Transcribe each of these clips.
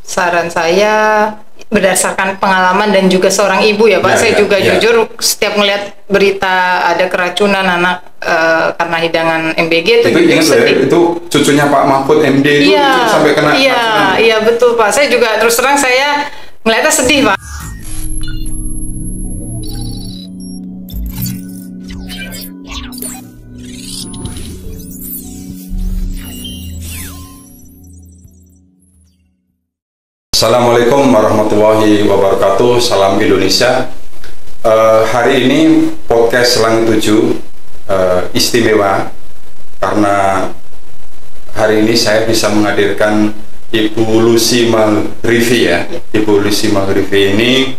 saran saya berdasarkan pengalaman dan juga seorang ibu ya Pak, saya juga jujur setiap melihat berita ada keracunan anak karena hidangan MBG itu ingat sedih. Itu cucunya Pak Mahfud MD itu sampai kena keracunan. Iya betul Pak, saya juga terus terang saya melihatnya sedih Pak. Assalamualaikum warahmatullahi wabarakatuh. Salam Indonesia. Hari ini podcast Langit 7 istimewa karena hari ini saya bisa menghadirkan Ibu Lucy Maghrivi ya. Ibu Lucy Maghrivi ini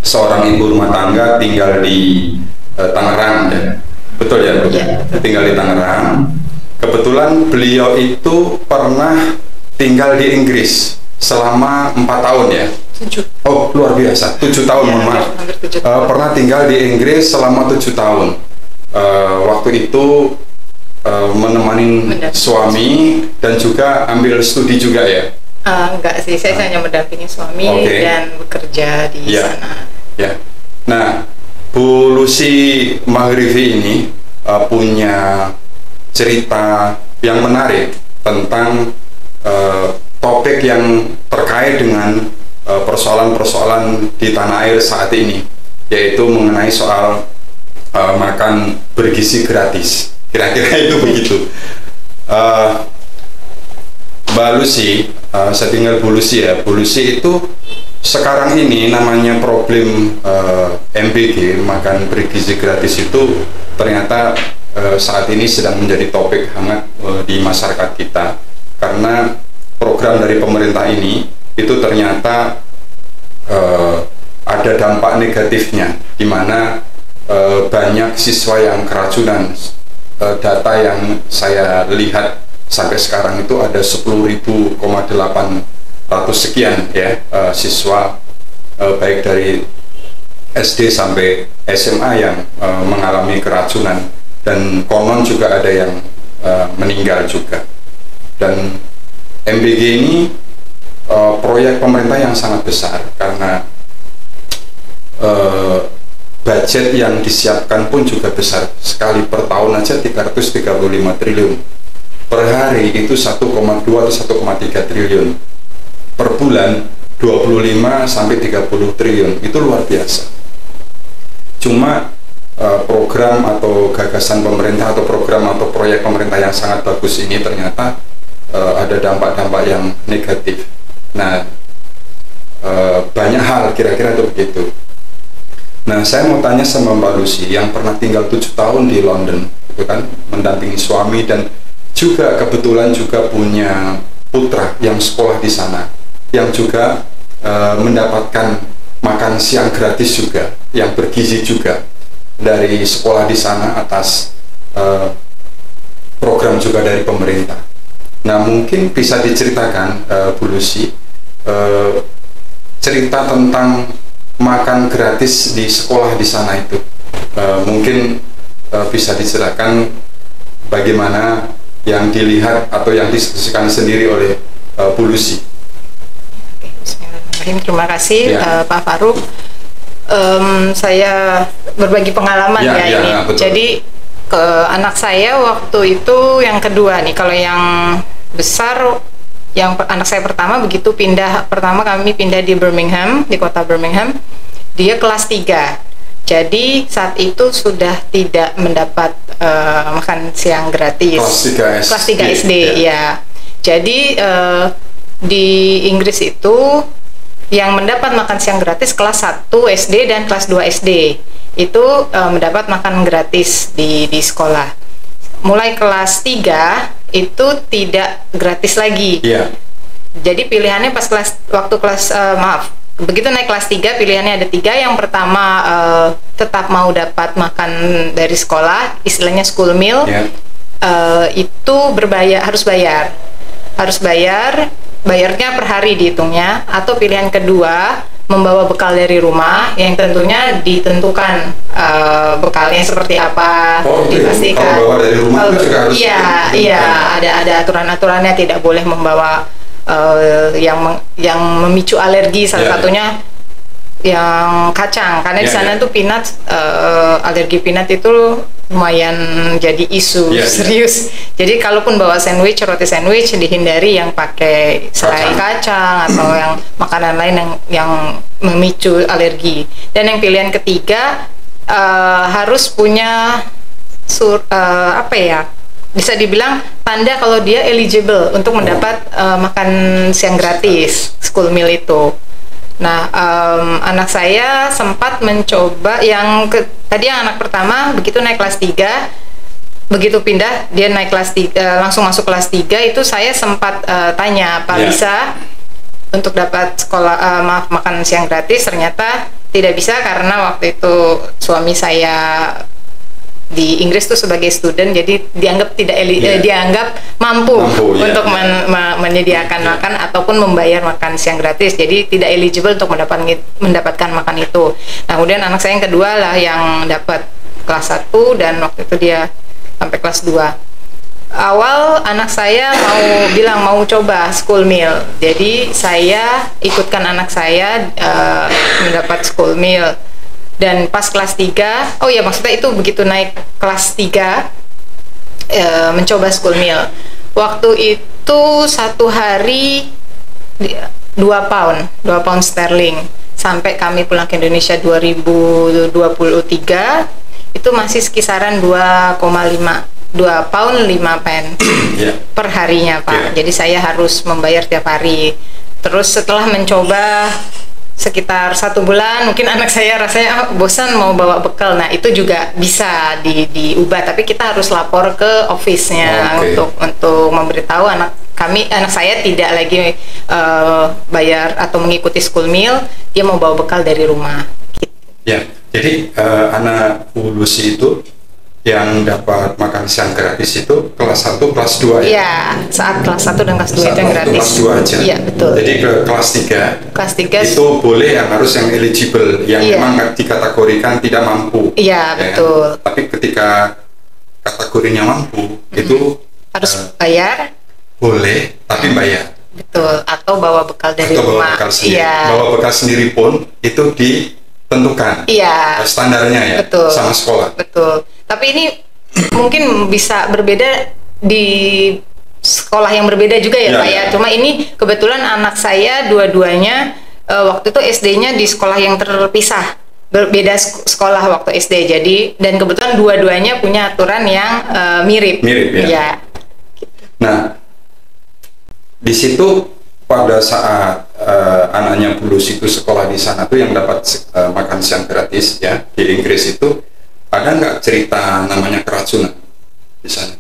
seorang ibu rumah tangga tinggal di Tangerang ya. Betul ya, Bu? Tinggal di Tangerang. Kebetulan beliau itu pernah tinggal di Inggris selama 4 tahun ya. 7. Oh luar biasa, 7 tahun mohon maaf. Pernah tinggal di Inggris selama 7 tahun. Waktu itu menemani suami dan juga ambil studi juga ya. Enggak sih, saya hanya mendampingi suami dan bekerja di sana. Ya. Nah, Bu Lucy Maghrivi ini punya cerita yang menarik tentang topik yang terkait dengan persoalan-persoalan di tanah air saat ini, yaitu mengenai soal makan bergizi gratis. Kira-kira itu begitu. Mbak Lucy, saya tinggal Bu Lucy ya. Bu Lucy itu sekarang ini namanya problem MBG, makan bergizi gratis itu ternyata saat ini sedang menjadi topik hangat di masyarakat kita, karena program dari pemerintah ini itu ternyata ada dampak negatifnya, di mana banyak siswa yang keracunan. Data yang saya lihat sampai sekarang itu ada 10.800 sekian ya siswa baik dari SD sampai SMA yang mengalami keracunan, dan konon juga ada yang meninggal juga. Dan MBG ini proyek pemerintah yang sangat besar karena budget yang disiapkan pun juga besar sekali. Per tahun aja 335 triliun, per hari itu 1,2 atau 1,3 triliun, per bulan 25 sampai 30 triliun, itu luar biasa. Cuma program atau gagasan pemerintah atau program atau proyek pemerintah yang sangat bagus ini ternyata ada dampak-dampak yang negatif. Nah, banyak hal kira-kira itu begitu. Nah, saya mau tanya sama Mbak Lucy yang pernah tinggal 7 tahun di London, itu kan, mendampingi suami dan juga kebetulan juga punya putra yang sekolah di sana, yang juga mendapatkan makan siang gratis juga, yang bergizi juga dari sekolah di sana atas program juga dari pemerintah. Nah, mungkin bisa diceritakan Bu Lucy cerita tentang makan gratis di sekolah di sana itu. Mungkin bisa diceritakan bagaimana yang dilihat atau yang diskusikan sendiri oleh Bu Lucy. Bismillahirrahmanirrahim. Terima kasih Pak Farouk. Saya berbagi pengalaman ini. Betul. Jadi ke anak saya waktu itu yang kedua nih, kalau yang besar, yang anak saya pertama begitu pertama kami pindah di Birmingham, di kota Birmingham, dia kelas 3. Jadi saat itu sudah tidak mendapat makan siang gratis. Kelas 3 SD ya. Jadi di Inggris itu yang mendapat makan siang gratis kelas 1 SD dan kelas 2 SD itu mendapat makan gratis di sekolah. Mulai kelas 3 itu tidak gratis lagi. Jadi pilihannya begitu naik kelas 3 pilihannya ada 3. Yang pertama tetap mau dapat makan dari sekolah, istilahnya school meal, itu harus bayarnya per hari dihitungnya. Atau pilihan kedua, membawa bekal dari rumah yang tentunya ditentukan bekalnya seperti apa, dipastikan. Kalau bawa dari rumah itu juga harus ada aturan-aturannya, tidak boleh membawa yang memicu alergi, salah satunya yang kacang, karena di sana tuh peanut, alergi peanut itu lumayan jadi isu serius. Jadi kalaupun bawa sandwich, roti sandwich, dihindari yang pakai selai kacang atau yang makanan lain yang memicu alergi. Dan yang pilihan ketiga, harus punya bisa dibilang tanda kalau dia eligible untuk mendapat makan siang gratis, school meal itu. Nah, anak saya sempat mencoba tadi yang anak pertama, begitu naik kelas 3, begitu pindah dia naik kelas 3, langsung masuk kelas 3, itu saya sempat tanya apa bisa untuk dapat makan siang gratis. Ternyata tidak bisa karena waktu itu suami saya di Inggris tuh sebagai student, jadi dianggap dianggap mampu untuk menyediakan makan ataupun membayar makan siang gratis, jadi tidak eligible untuk mendapatkan makan itu. Nah, kemudian anak saya yang kedua lah yang dapat kelas 1, dan waktu itu dia sampai kelas 2. Awal anak saya bilang mau coba school meal, jadi saya ikutkan anak saya mendapat school meal. Dan pas kelas 3, maksudnya itu begitu naik kelas 3 mencoba school meal. Waktu itu satu hari 2 pound sterling. Sampai kami pulang ke Indonesia 2023 itu masih kisaran 2 pound 5 pence per harinya, Pak. Jadi saya harus membayar tiap hari. Terus setelah mencoba sekitar 1 bulan, mungkin anak saya rasanya bosan mau bawa bekal. Nah, itu juga bisa diubah, tapi kita harus lapor ke office-nya untuk memberitahu anak saya tidak lagi bayar atau mengikuti school meal, dia mau bawa bekal dari rumah. Ya, jadi anak Bu Lucy itu yang dapat makan siang gratis itu kelas 1, kelas 2 ya? Iya, saat kelas 1 dan kelas 2 itu yang gratis. Kelas 2 aja? Iya, betul. Jadi ke kelas 3 itu boleh, yang harus yang eligible, yang memang dikategorikan tidak mampu. Iya, betul. Tapi ketika kategorinya mampu, itu harus bayar? Boleh, tapi bayar. Betul, atau bawa bekal dari rumah. Bawa bekal sendiri pun itu ditentukan standarnya ya, betul, sama sekolah. Betul. Tapi ini mungkin bisa berbeda di sekolah yang berbeda juga ya, Pak ya. Cuma ini kebetulan anak saya dua-duanya waktu itu SD-nya di sekolah yang terpisah, berbeda sekolah waktu SD. Jadi dan kebetulan dua-duanya punya aturan yang mirip ya. Nah, di situ pada saat anaknya Bu Lucy itu sekolah di sana tuh yang dapat makan siang gratis ya di Inggris itu, ada nggak cerita namanya keracunan di sana?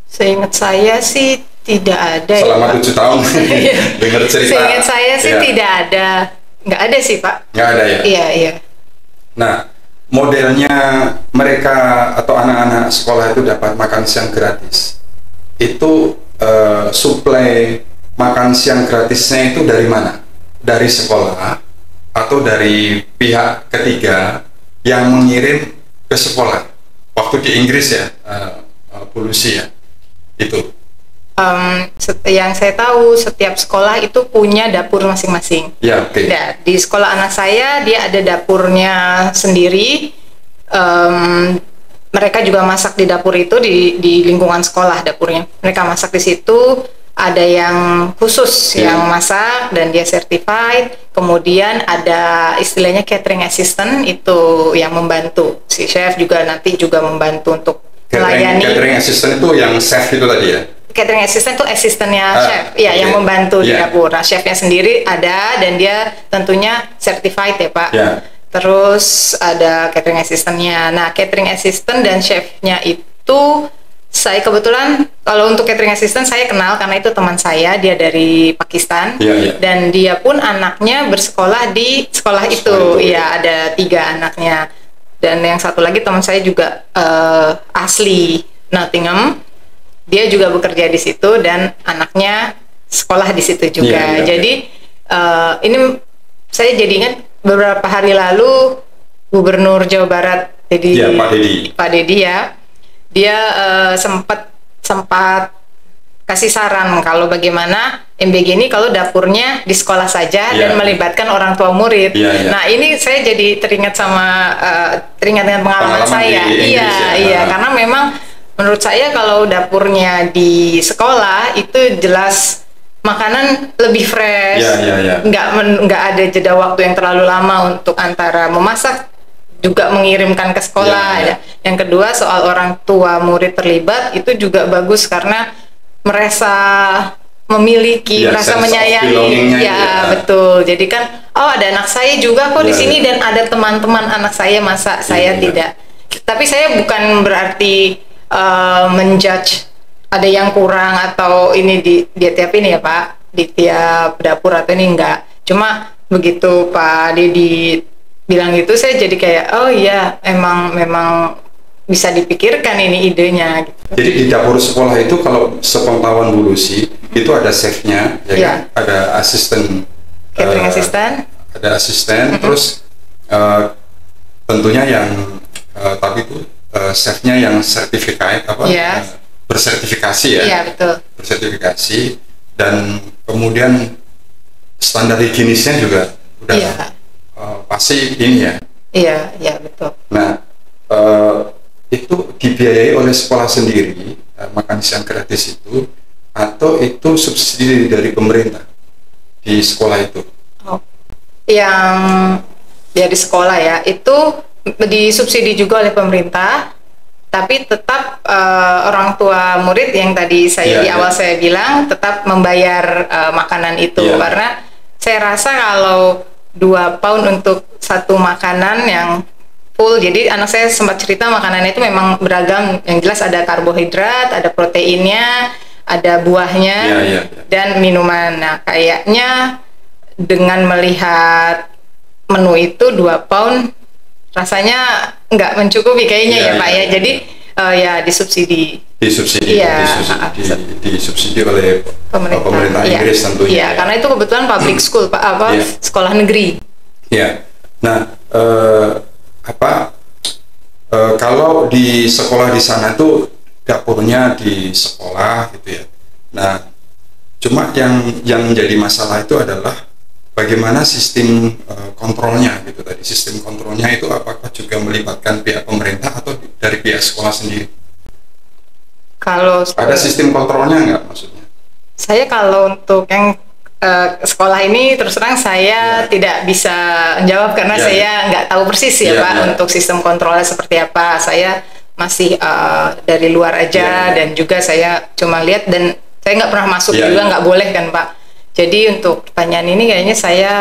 Seingat saya sih tidak ada. Selama 7 tahun dengar cerita. Seingat saya sih tidak ada, nggak ada sih, Pak. Nggak ada ya? Iya. Nah, modelnya mereka atau anak-anak sekolah itu dapat makan siang gratis. Itu suplai makan siang gratisnya itu dari mana? Dari sekolah atau dari pihak ketiga yang mengirim ke sekolah? Waktu di Inggris ya, Bu Lucy ya, itu. Yang saya tahu setiap sekolah itu punya dapur masing-masing. Ya, oke. Nah, di sekolah anak saya dia ada dapurnya sendiri. Mereka juga masak di dapur itu, di lingkungan sekolah dapurnya. Mereka masak di situ. Ada yang khusus yang masak dan dia certified. Kemudian ada istilahnya catering assistant, itu yang membantu. Si chef juga nanti juga membantu untuk melayani. Catering assistant itu yang chef itu tadi ya? Catering assistant itu asistennya chef, yang membantu di dapur. Nah, chefnya sendiri ada dan dia tentunya certified ya, Pak. Terus ada catering assistantnya. Nah, catering assistant dan chefnya itu saya kebetulan, kalau untuk catering assistant saya kenal karena itu teman saya, dia dari Pakistan dan dia pun anaknya bersekolah di sekolah itu. Iya, ada 3 anaknya. Dan yang satu lagi teman saya juga asli Nottingham. Dia juga bekerja di situ dan anaknya sekolah di situ juga. Jadi ini saya jadi ingat beberapa hari lalu Gubernur Jawa Barat, Pak Dedi ya, dia sempat kasih saran kalau bagaimana MBG ini kalau dapurnya di sekolah saja dan melibatkan orang tua murid. Nah ini saya jadi teringat dengan pengalaman saya. Iya, karena memang menurut saya kalau dapurnya di sekolah itu jelas makanan lebih fresh, nggak ada jeda waktu yang terlalu lama untuk antara memasak juga mengirimkan ke sekolah. Yang kedua soal orang tua murid terlibat itu juga bagus karena merasa memiliki, merasa menyayangi, betul. Jadi kan, ada anak saya juga kok di sini dan ada teman-teman anak saya, masa saya tidak. Tapi saya bukan berarti menjudge ada yang kurang atau ini di tiap ini ya Pak, di tiap dapur atau ini enggak. Cuma begitu Pak Dedi bilang gitu, saya jadi kayak oh iya memang bisa dipikirkan ini idenya gitu. Jadi di dapur sekolah itu kalau sepengetahuan dulu sih itu ada chefnya, kan? Ada asisten, catering asisten, ada asisten, terus tentunya yang tapi itu chefnya yang sertifikat bersertifikasi ya, betul. Bersertifikasi dan kemudian standar higienisnya juga udah pasti ini ya. Iya betul. Nah itu dibiayai oleh sekolah sendiri, makan siang gratis itu, atau itu subsidi dari pemerintah di sekolah itu? Yang di sekolah ya, itu disubsidi juga oleh pemerintah, tapi tetap orang tua murid yang tadi saya di awal saya bilang tetap membayar makanan itu, karena saya rasa kalau 2 pound untuk satu makanan yang full, jadi anak saya sempat cerita makanannya itu memang beragam, yang jelas ada karbohidrat, ada proteinnya, ada buahnya, dan minuman. Nah kayaknya dengan melihat menu itu 2 pound rasanya nggak mencukupi kayaknya ya Pak ya. Jadi disubsidi oleh pemerintah Inggris tentunya. Iya, karena itu kebetulan public school Pak, sekolah negeri. Nah kalau di sekolah di sana tuh dapurnya di sekolah gitu ya. Nah, cuma yang menjadi masalah itu adalah bagaimana sistem kontrolnya gitu tadi. Sistem kontrolnya itu apakah juga melibatkan pihak pemerintah atau dari pihak sekolah sendiri? Kalau ada sistem kontrolnya nggak maksudnya? Saya kalau untuk yang sekolah ini terus terang saya tidak bisa menjawab karena saya nggak tahu persis Pak untuk sistem kontrolnya seperti apa. Saya masih dari luar aja dan juga saya cuma lihat dan saya nggak pernah masuk juga, nggak boleh kan Pak. Jadi untuk pertanyaan ini kayaknya saya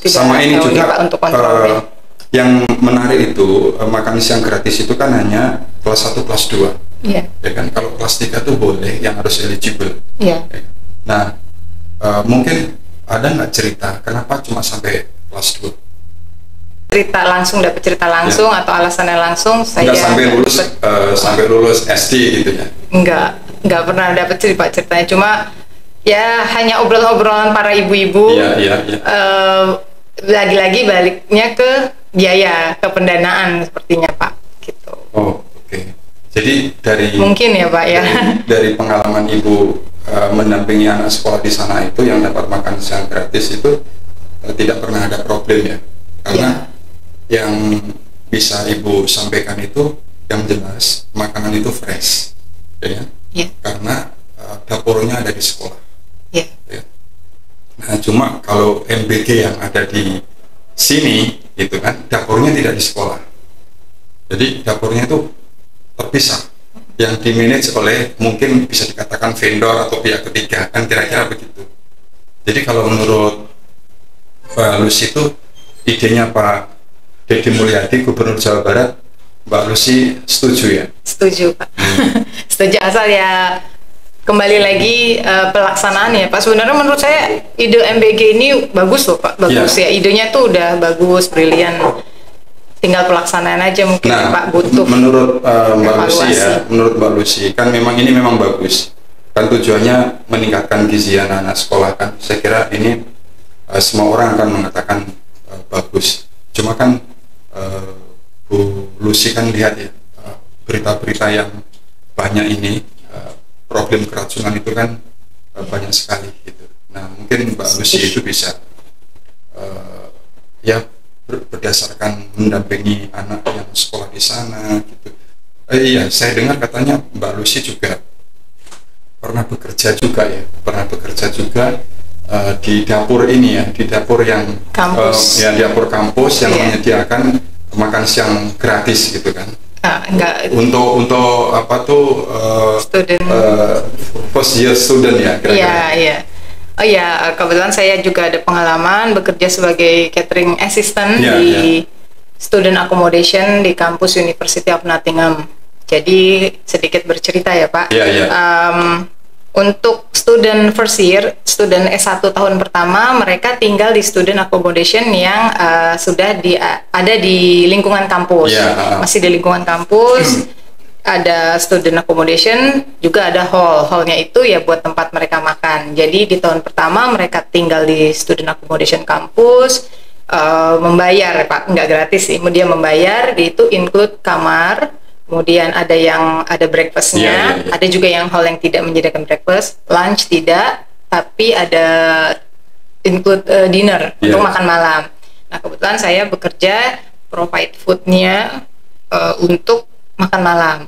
sama ini juga Pak, untuk kontrolnya. Yang menarik itu makan siang gratis itu kan hanya kelas 1 kelas 2 ya kan. Kalau kelas 3 tuh boleh, yang harus eligible. Nah mungkin ada nggak cerita kenapa cuma sampai kelas 2? Dapat cerita langsung atau alasannya langsung? Saya sampai lulus SD gitu ya? Nggak pernah dapat ceritanya, cuma ya hanya obrolan-obrolan para ibu-ibu. Lagi-lagi baliknya ke biaya, ke pendanaan sepertinya Pak gitu. Jadi mungkin ya Pak ya, dari pengalaman ibu mendampingi anak sekolah di sana itu yang dapat makan siang gratis itu tidak pernah ada problem ya, karena yang bisa ibu sampaikan itu yang jelas makanan itu fresh karena dapurnya ada di sekolah. Nah cuma kalau MBG yang ada di sini gitu kan, dapurnya tidak di sekolah, jadi dapurnya itu terpisah, yang dimanage oleh mungkin bisa dikatakan vendor atau pihak ketiga kan, kira-kira begitu. Jadi kalau menurut Mbak Lucy itu idenya Pak Deddy Mulyadi, Gubernur Jawa Barat, Mbak Lucy setuju ya? Setuju Pak. Setuju, asal ya kembali lagi pelaksanaannya Pak. Sebenarnya menurut saya ide MBG ini bagus loh Pak, bagus ya, idenya tuh udah bagus, brilian. Tinggal pelaksanaan aja mungkin Pak butuh. Menurut Mbak Lucy menurut Mbak Lucy kan memang bagus kan, tujuannya meningkatkan gizi anak-anak sekolah kan. Saya kira ini semua orang akan mengatakan bagus. Cuma kan Bu Lucy kan lihat ya berita-berita yang banyak ini problem keracunan itu kan banyak sekali gitu. Nah mungkin Mbak Lucy itu bisa ya berdasarkan mendampingi anak yang sekolah di sana gitu. Iya, saya dengar katanya Mbak Lucy juga pernah bekerja juga di dapur ini ya, di dapur yang kampus, ya dapur kampus yang menyediakan makan siang gratis gitu kan. Enggak. Untuk apa tuh student, first year student ya kira-kira. Iya. Oh iya, kebetulan saya juga ada pengalaman bekerja sebagai catering assistant di student accommodation di kampus University of Nottingham. Jadi sedikit bercerita ya Pak. Untuk student first year, student S1 tahun pertama, mereka tinggal di student accommodation yang sudah ada di lingkungan kampus. Masih di lingkungan kampus. Ada student accommodation, juga ada hallnya itu ya buat tempat mereka makan. Jadi di tahun pertama mereka tinggal di student accommodation kampus, membayar Pak, nggak gratis sih, dia membayar, itu include kamar, kemudian ada breakfastnya, ada juga yang hall yang tidak menyediakan breakfast, lunch tidak, tapi ada include dinner untuk makan malam. Nah kebetulan saya bekerja provide foodnya untuk makan malam.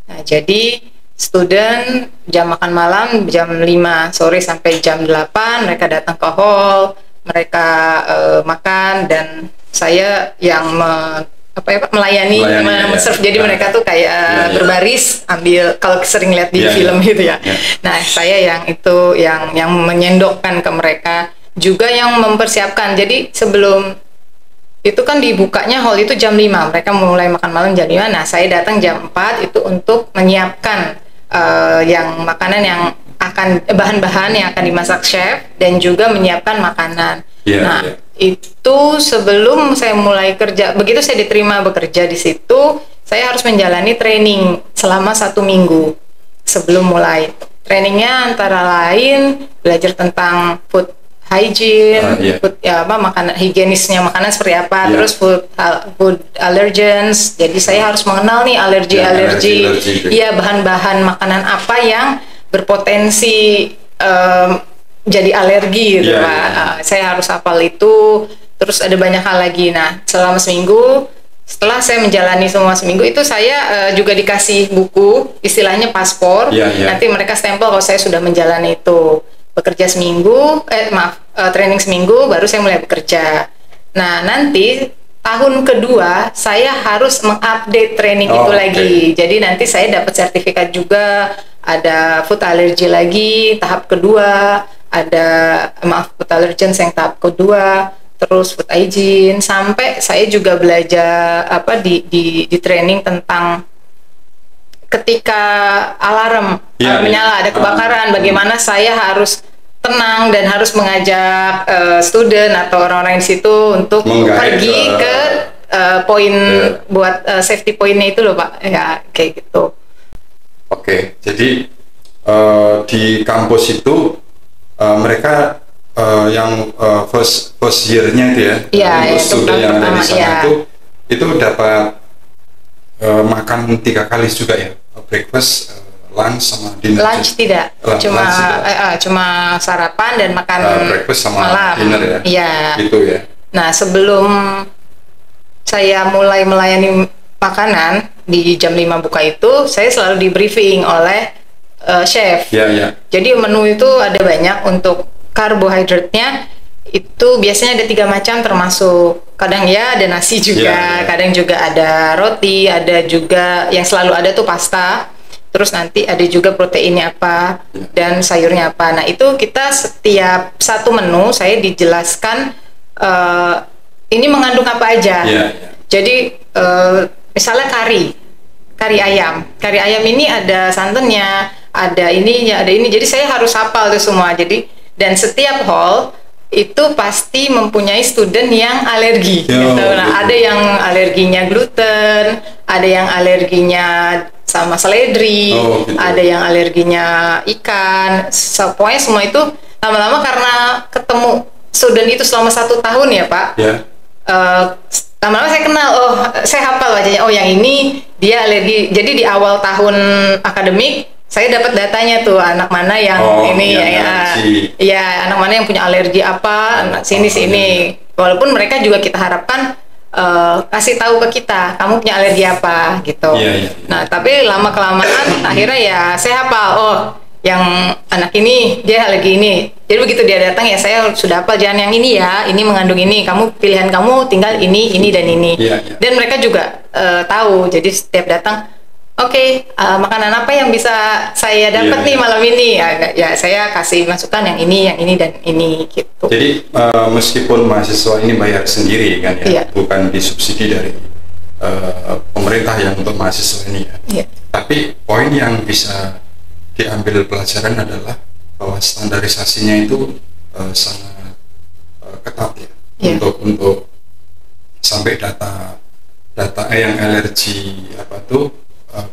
Nah, jadi student jam makan malam jam 5 sore sampai jam 8 mereka datang ke hall, mereka makan, dan saya yang melayani, serve. Jadi mereka tuh kayak berbaris ambil, kalau sering lihat di film gitu ya. Nah, saya yang itu yang menyendokkan ke mereka, juga yang mempersiapkan. Jadi sebelum itu kan dibukanya hall itu jam 5, mereka mulai makan malam jam 5. Nah saya datang jam 4 itu untuk menyiapkan yang makanan yang akan bahan-bahan yang akan dimasak chef, dan juga menyiapkan makanan. Itu sebelum saya mulai kerja, begitu saya diterima bekerja di situ, saya harus menjalani training selama 1 minggu sebelum mulai. Trainingnya antara lain belajar tentang food hygiene, food, makanan higienisnya, makanan seperti apa, terus food allergens. Jadi saya harus mengenal nih alergi, bahan-bahan makanan apa yang berpotensi jadi alergi gitu Pak. Saya harus hafal itu. Terus ada banyak hal lagi. Nah selama seminggu, setelah saya menjalani semua seminggu itu, saya juga dikasih buku, istilahnya paspor. Nanti mereka stempel kalau saya sudah menjalani itu. Bekerja seminggu, training seminggu, baru saya mulai bekerja. Nah nanti tahun kedua saya harus mengupdate training itu lagi. Jadi nanti saya dapat sertifikat juga, ada food allergy lagi tahap kedua, ada food allergens yang tahap kedua, terus food hygiene, sampai saya juga belajar di training tentang ketika alarm menyala, ada kebakaran, bagaimana saya harus tenang dan harus mengajak student atau orang-orang di situ untuk pergi ke poin buat safety pointnya itu loh Pak, ya kayak gitu. Jadi di kampus itu mereka yang first year-nya itu untuk student yang ada di sana itu dapat makan 3 kali juga ya, breakfast, lunch sama dinner. Lunch tidak, cuma sarapan dan makan breakfast sama malam. Dinner ya. Gitu ya. Nah sebelum saya mulai melayani makanan di jam 5 buka itu, saya selalu di briefing oleh chef. Jadi menu itu ada banyak. Untuk karbohidratnya itu biasanya ada 3 macam, termasuk kadang ada nasi juga, kadang juga ada roti, ada juga yang selalu ada tuh pasta, terus nanti ada juga proteinnya apa dan sayurnya apa. Nah itu kita setiap satu menu saya dijelaskan ini mengandung apa aja. Jadi misalnya kari ayam ini ada santannya, ada ininya, ada ini, jadi saya harus hafal itu semua. Jadi dan setiap hall itu pasti mempunyai student yang alergi gitu. Nah ada yang alerginya gluten, ada yang alerginya sama seledri, ada yang alerginya ikan. Pokoknya semua itu lama-lama karena ketemu student itu selama 1 tahun ya Pak, lama-lama saya kenal, saya hafal wajahnya, yang ini dia alergi. Jadi di awal tahun akademik saya dapat datanya tuh anak mana yang ini ya anak mana yang punya alergi apa, anak sini. Walaupun mereka juga kita harapkan kasih tahu ke kita, kamu punya alergi apa gitu. Nah, tapi lama kelamaan akhirnya ya saya hafal, yang anak ini dia alergi ini. Jadi begitu dia datang ya saya sudah hafal, jangan yang ini ya, ini mengandung ini, kamu pilihan kamu tinggal ini dan ini. Dan mereka juga tahu. Jadi setiap datang, makanan apa yang bisa saya dapat nih malam ini? Ya saya kasih masukan yang ini dan ini gitu. Jadi meskipun mahasiswa ini bayar sendiri kan ya, bukan disubsidi dari pemerintah yang untuk mahasiswa ini ya. Tapi poin yang bisa diambil pelajaran adalah bahwa standarisasinya itu sangat ketat ya, untuk sampai data yang alergi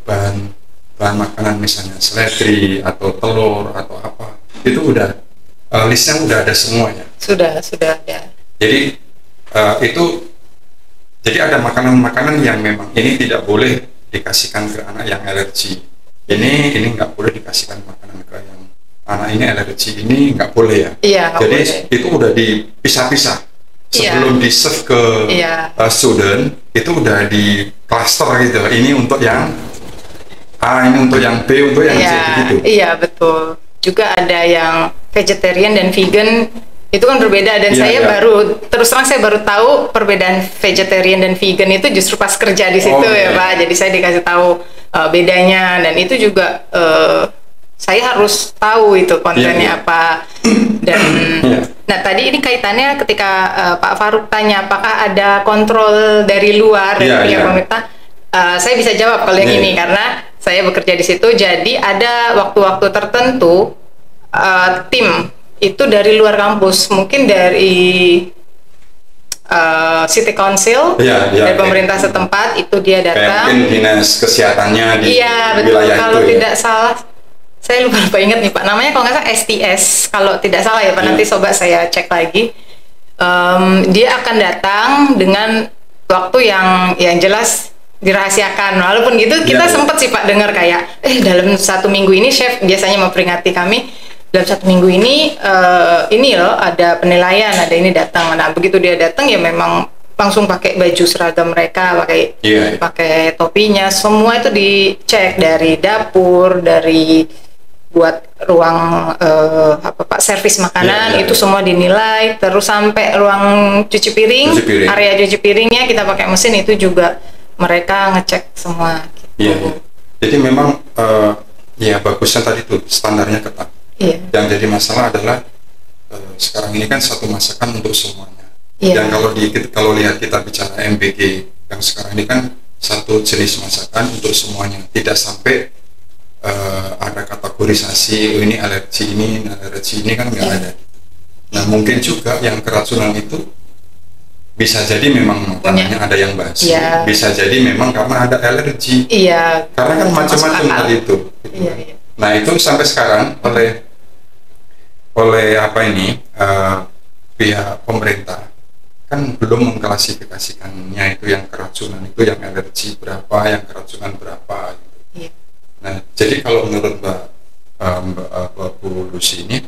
bahan makanan misalnya seledri atau telur atau apa itu udah listnya udah ada semuanya. Sudah ya. Jadi jadi ada makanan-makanan yang memang ini tidak boleh dikasihkan ke anak yang alergi. Ini nggak boleh dikasihkan makanan ke yang anak ini alergi, ini nggak boleh ya. Jadi boleh. Itu udah dipisah-pisah sebelum di serve ke student, itu udah di cluster gitu. Ini untuk yang A, ini untuk yang B, untuk yang C gitu. Iya betul. Juga ada yang vegetarian dan vegan, itu kan berbeda. Dan saya terus terang saya baru tahu perbedaan vegetarian dan vegan itu justru pas kerja di situ ya Pak. Jadi saya dikasih tahu bedanya, dan itu juga saya harus tahu itu kontennya apa. Dan nah tadi ini kaitannya ketika Pak Farouk tanya apakah ada kontrol dari luar dari pemerintah, saya bisa jawab kalau yang ini karena saya bekerja di situ. Jadi ada waktu-waktu tertentu tim itu dari luar kampus, mungkin dari City Council dari pemerintah setempat, itu dia datang. Mungkin dinas kesehatannya di betul. Wilayah kalau itu tidak salah, saya lupa ingat nih Pak, namanya kalau nggak salah STS kalau tidak salah ya Pak, nanti coba saya cek lagi. Dia akan datang dengan waktu yang jelas dirahasiakan. Walaupun gitu kita sempat sih Pak dengar kayak dalam 1 minggu ini chef biasanya memperingati kami, dalam 1 minggu ini loh ada penilaian, ada ini datang. Nah begitu dia datang ya memang langsung pakai baju seragam mereka, pakai topinya, semua itu dicek dari dapur, dari buat ruang servis makanan itu semua dinilai, terus sampai ruang cuci piring, area cuci piringnya kita pakai mesin itu juga mereka ngecek semua gitu. Jadi memang bagusnya tadi tuh standarnya ketat. Yang jadi masalah adalah sekarang ini kan satu masakan untuk semuanya. Dan kalau lihat kita bicara MBG yang sekarang ini kan satu jenis masakan untuk semuanya, tidak sampai ada kategorisasi ini alergi ini kan nggak ada. Nah mungkin juga yang keracunan itu bisa jadi memang makanannya ada yang basi, bisa jadi memang karena ada alergi. Karena kan macam-macam hal itu. Nah itu sampai sekarang oleh pihak pemerintah kan belum mengklasifikasikannya, itu yang keracunan, itu yang alergi berapa, yang keracunan berapa gitu. Nah jadi kalau menurut Mbak Bu Lucy ini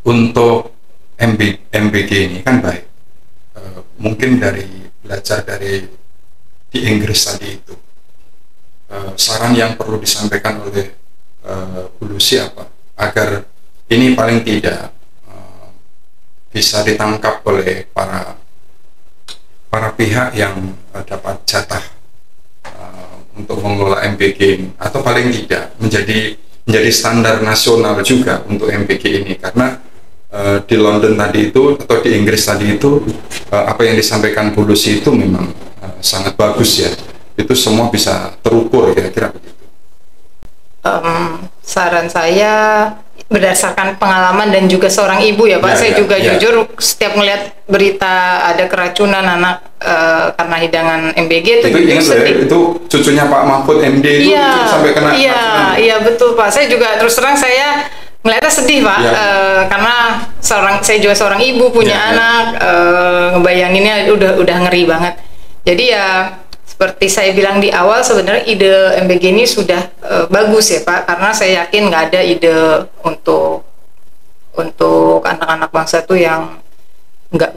untuk MBG ini kan baik, mungkin belajar dari di Inggris tadi itu, saran yang perlu disampaikan oleh Bu Lucy apa agar ini paling tidak bisa ditangkap oleh para pihak yang dapat jatah untuk mengelola MBG ini, atau paling tidak menjadi standar nasional juga untuk MBG ini, karena di London tadi itu atau di Inggris tadi itu apa yang disampaikan Bu Lucy itu memang sangat bagus ya, itu semua bisa terukur kira-kira begitu. Saran saya berdasarkan pengalaman dan juga seorang ibu ya Pak, saya juga jujur setiap melihat berita ada keracunan anak karena hidangan MBG itu jujur sedih. Itu cucunya Pak Mahfud MD itu sampai kena keracunan. Iya betul Pak, saya juga terus terang saya ngeliatnya sedih Pak, karena saya juga seorang ibu punya anak, ngebayanginnya udah ngeri banget. Jadi ya seperti saya bilang di awal, sebenarnya ide MBG ini sudah bagus ya Pak, karena saya yakin nggak ada ide untuk anak-anak bangsa itu yang nggak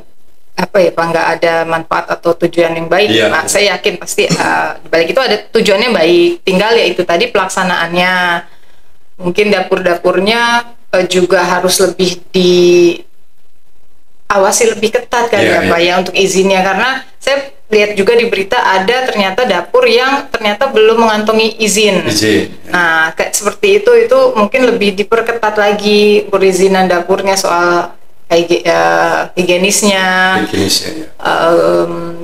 apa ya Pak, nggak ada manfaat atau tujuan yang baik. Iya. Nah, saya yakin pasti di balik itu ada tujuannya baik. Tinggal ya itu tadi pelaksanaannya. Mungkin dapur-dapurnya juga harus lebih diawasi lebih ketat kali ya Pak ya untuk izinnya, karena saya lihat juga di berita ada ternyata dapur yang ternyata belum mengantongi izin. Nah, kayak seperti itu mungkin lebih diperketat lagi perizinan dapurnya, soal higienisnya,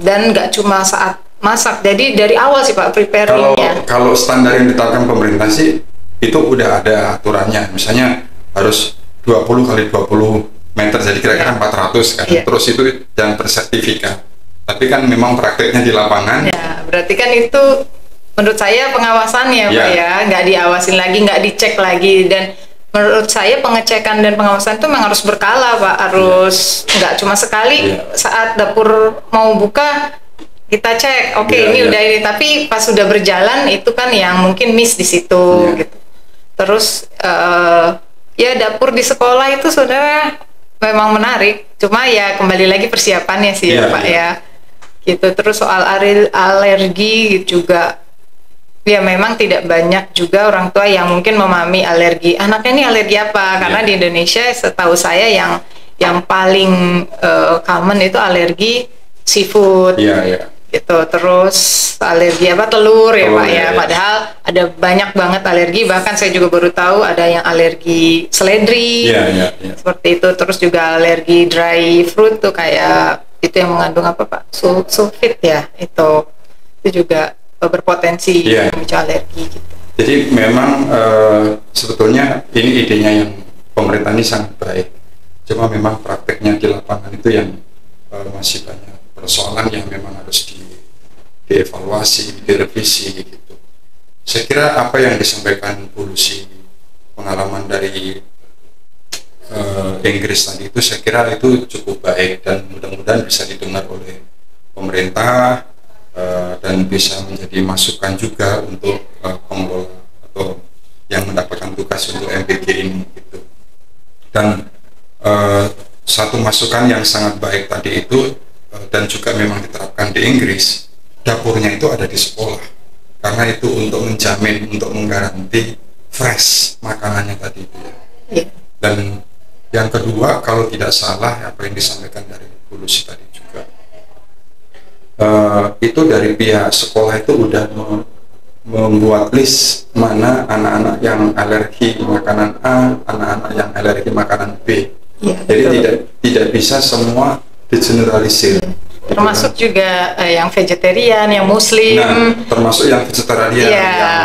dan nggak cuma saat masak. Jadi dari awal sih Pak preparingnya. Kalau standar yang ditetapkan pemerintah sih itu udah ada aturannya, misalnya harus 20 kali 20 meter, jadi kira-kira 400 kan. Terus itu yang bersertifikat. Tapi kan memang prakteknya di lapangan. Ya, berarti kan itu menurut saya pengawasannya Pak ya, nggak diawasin lagi, nggak dicek lagi. Dan menurut saya pengecekan dan pengawasan itu memang harus berkala Pak, harus nggak cuma sekali saat dapur mau buka kita cek, ini udah ini, tapi pas sudah berjalan itu kan yang mungkin miss di situ gitu. Terus ya dapur di sekolah itu sebenarnya memang menarik, cuma ya kembali lagi persiapannya sih ya Pak ya gitu. Terus soal alergi juga ya memang tidak banyak juga orang tua yang mungkin memahami alergi anaknya ini alergi apa, karena di Indonesia setahu saya yang paling common itu alergi seafood gitu. Terus alergi apa telur ya Pak ya, padahal ada banyak banget alergi, bahkan saya juga baru tahu ada yang alergi seledri seperti itu. Terus juga alergi dry fruit tuh, kayak itu yang mengandung apa Pak, sulfit ya, itu juga berpotensi memicu alergi gitu. Jadi memang sebetulnya ini idenya yang pemerintah ini sangat baik, cuma memang prakteknya di lapangan itu yang masih banyak persoalan yang memang harus dievaluasi, direvisi gitu. Saya kira apa yang disampaikan Bu Lucy, pengalaman dari Inggris tadi itu, saya kira itu cukup baik dan mudah-mudahan bisa didengar oleh pemerintah dan bisa menjadi masukan juga untuk pengelola atau yang mendapatkan tugas untuk MBG ini gitu. Dan satu masukan yang sangat baik tadi itu dan juga memang diterapkan di Inggris, dapurnya itu ada di sekolah, karena itu untuk menjamin, untuk menggaranti fresh makanannya tadi itu ya. Dan yang kedua, kalau tidak salah apa yang disampaikan dari Bu Lucy tadi juga, itu dari pihak sekolah itu udah membuat list mana anak-anak yang alergi makanan A, anak-anak yang alergi makanan B. Jadi tidak bisa semua digeneralisir. Termasuk juga yang vegetarian, yang muslim. Nah, termasuk yang vegetarian,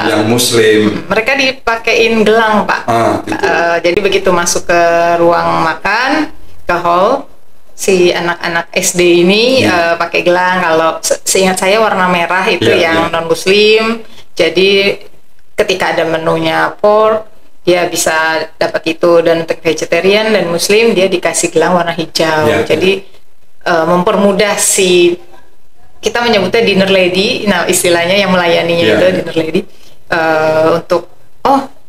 yang muslim. Mereka dipakein gelang Pak. Gitu. Jadi begitu masuk ke ruang makan, ke hall, si anak-anak SD ini pakai gelang. Kalau seingat saya warna merah itu yang non muslim. Jadi ketika ada menunya pork, dia bisa dapat itu, dan untuk vegetarian dan muslim dia dikasih gelang warna hijau. Jadi mempermudah si, kita menyebutnya dinner lady, nah istilahnya yang melayaninya itu dinner lady, untuk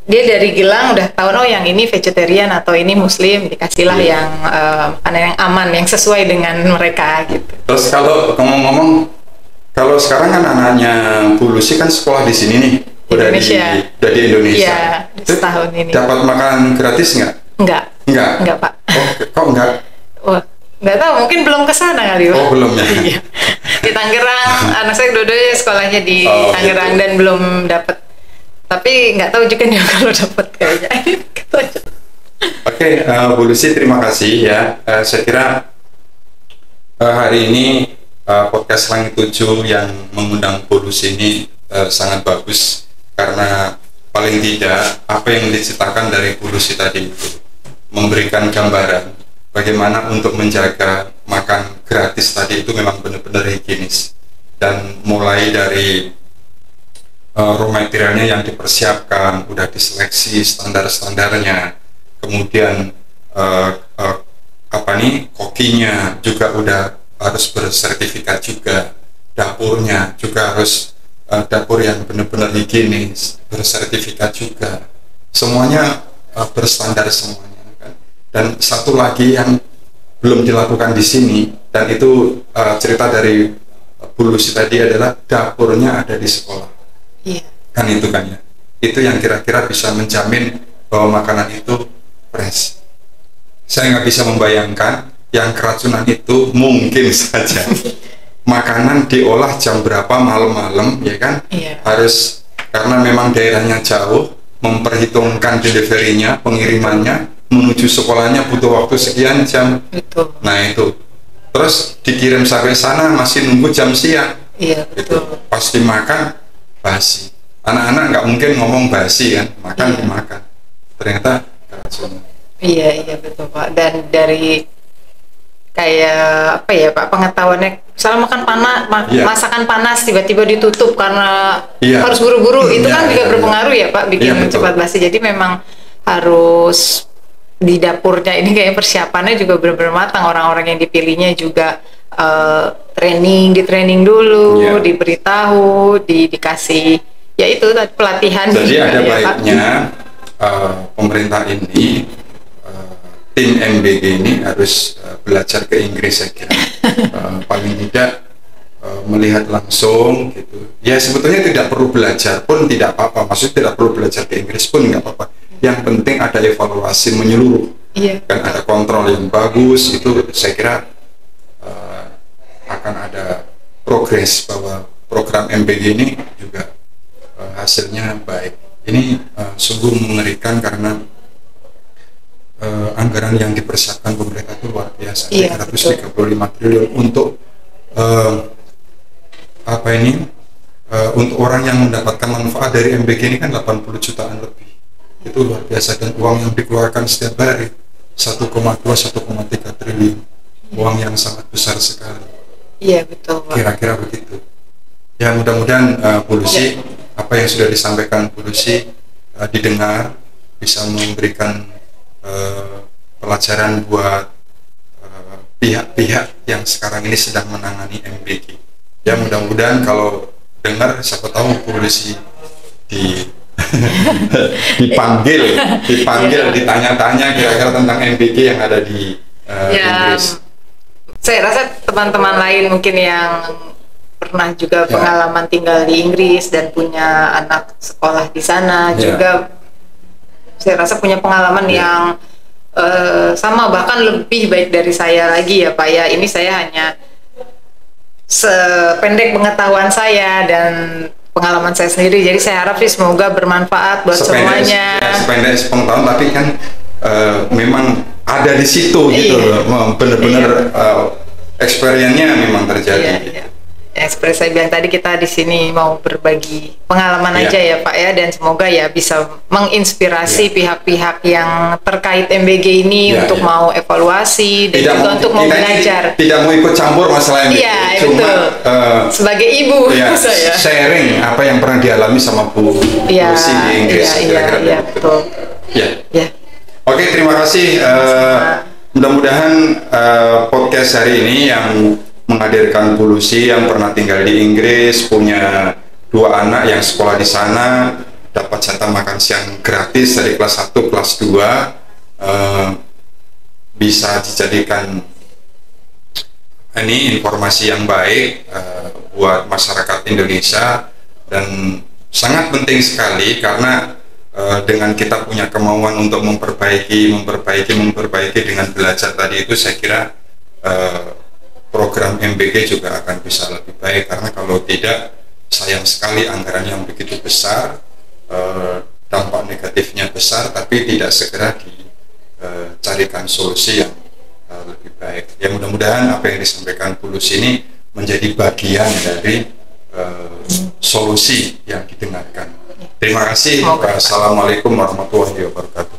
dia dari gelang udah tahu yang ini vegetarian atau ini muslim, dikasihlah yang makanan yang aman, yang sesuai dengan mereka gitu. Terus kalau ngomong-ngomong, kalau sekarang kan anaknya Bu Lucy kan sekolah di sini nih, udah di Indonesia. Setahun ini. Dapat makan gratis nggak? Enggak Pak. Kok enggak? Nggak tahu, mungkin belum kesana kali Pak. Belum ya. Di Tangerang, anak saya dua-duanya sekolahnya di Tangerang dan belum dapat. Tapi nggak tahu juga nih kalau dapat kayaknya. Oke, Bu Lucy, terima kasih ya. Saya kira hari ini podcast Langit 7 yang mengundang Bu Lucy ini sangat bagus, karena paling tidak apa yang diceritakan dari Bu Lucy tadi itu memberikan gambaran bagaimana untuk menjaga makan gratis tadi itu memang benar-benar higienis, dan mulai dari raw materialnya yang dipersiapkan udah diseleksi standar-standarnya, kemudian kokinya juga udah harus bersertifikat juga, dapurnya juga harus dapur yang benar-benar higienis, bersertifikat juga, semuanya berstandar semuanya kan. Dan satu lagi yang belum dilakukan di sini, dan itu cerita dari Bu Lucy tadi, adalah dapurnya ada di sekolah. Iya. Kan itu kan ya, itu yang kira-kira bisa menjamin bahwa makanan itu fresh. Saya nggak bisa membayangkan yang keracunan itu mungkin saja makanan diolah jam berapa malam-malam, ya kan? Iya. Harus, karena memang daerahnya jauh, memperhitungkan deliverynya, pengirimannya menuju sekolahnya butuh waktu sekian jam. Betul. Nah itu, terus dikirim sampai sana masih nunggu jam siang. Iya, Itu betul. pas dimakan basi. Anak-anak nggak mungkin ngomong basi kan, makan Iya. dimakan. Ternyata keracunan. Iya, betul Pak. Dan dari kayak apa ya Pak, pengetahuannya, misalnya makan Iya. masakan panas tiba-tiba ditutup karena Iya. harus buru-buru, itu Iya, kan juga iya, berpengaruh ya Pak, bikin Iya, betul. cepat basi. Jadi memang harus di dapurnya ini kayak persiapannya juga benar-benar matang. Orang-orang yang dipilihnya juga di training dulu, Iya. diberitahu, dikasih ya itu pelatihan. Jadi juga ada ya, Pak. baiknya pemerintah ini, tim MBG ini harus belajar ke Inggris, saya kira. Paling tidak melihat langsung gitu. Ya sebetulnya tidak perlu belajar pun tidak apa-apa, maksudnya tidak perlu belajar ke Inggris pun nggak apa-apa. Yang penting ada evaluasi menyeluruh, Iya. kan ada kontrol yang bagus, itu saya kira akan ada progres bahwa program MBG ini juga hasilnya baik. Ini sungguh mengerikan karena anggaran yang dipersiapkan pemerintah itu luar biasa, Iya, 335 triliun untuk untuk orang yang mendapatkan manfaat dari MBG ini kan 80 jutaan lebih. Itu luar biasa, dan uang yang dikeluarkan setiap hari 1,2-1,3 triliun, uang yang sangat besar sekali. Iya, betul Pak. Kira-kira begitu. Ya mudah-mudahan Bu Lucy, apa yang sudah disampaikan Bu Lucy didengar, bisa memberikan pelajaran buat pihak-pihak yang sekarang ini sedang menangani MBG. Ya mudah-mudahan kalau dengar, siapa tahu Bu Lucy dipanggil, ditanya-tanya kira-kira tentang MBG yang ada di Inggris. Saya rasa teman-teman lain mungkin yang pernah juga pengalaman tinggal di Inggris dan punya anak sekolah di sana juga, saya rasa punya pengalaman yang sama, bahkan lebih baik dari saya lagi ya Pak ya. Ini saya hanya sependek pengetahuan saya dan pengalaman saya sendiri, jadi saya harap sih semoga bermanfaat buat semuanya. Sependek pengetahuan, tapi kan memang ada di situ gitu loh, bener-bener experience-nya memang terjadi. Iya. Ya, seperti saya bilang tadi, kita di sini mau berbagi pengalaman aja ya Pak ya, dan semoga ya bisa menginspirasi pihak-pihak yang terkait MBG ini untuk mau evaluasi dan juga untuk mau belajar. Tidak mau ikut campur masalah MBG, cuma sebagai ibu saya sharing apa yang pernah dialami sama Bu Lucy di Inggris. Iya, betul. Ya. Oke, terima kasih. Mudah-mudahan podcast hari ini yang menghadirkan Bu Lucy yang pernah tinggal di Inggris, punya 2 anak yang sekolah di sana, dapat jatah makan siang gratis dari kelas 1, kelas 2, bisa dijadikan ini informasi yang baik buat masyarakat Indonesia, dan sangat penting sekali karena dengan kita punya kemauan untuk memperbaiki dengan belajar tadi itu, saya kira program MBG juga akan bisa lebih baik, karena kalau tidak, sayang sekali anggaran yang begitu besar, dampak negatifnya besar, tapi tidak segera dicarikan solusi yang lebih baik. Ya mudah-mudahan apa yang disampaikan Bu Lucy ini menjadi bagian dari solusi yang didengarkan. Terima kasih. Assalamualaikum warahmatullahi wabarakatuh.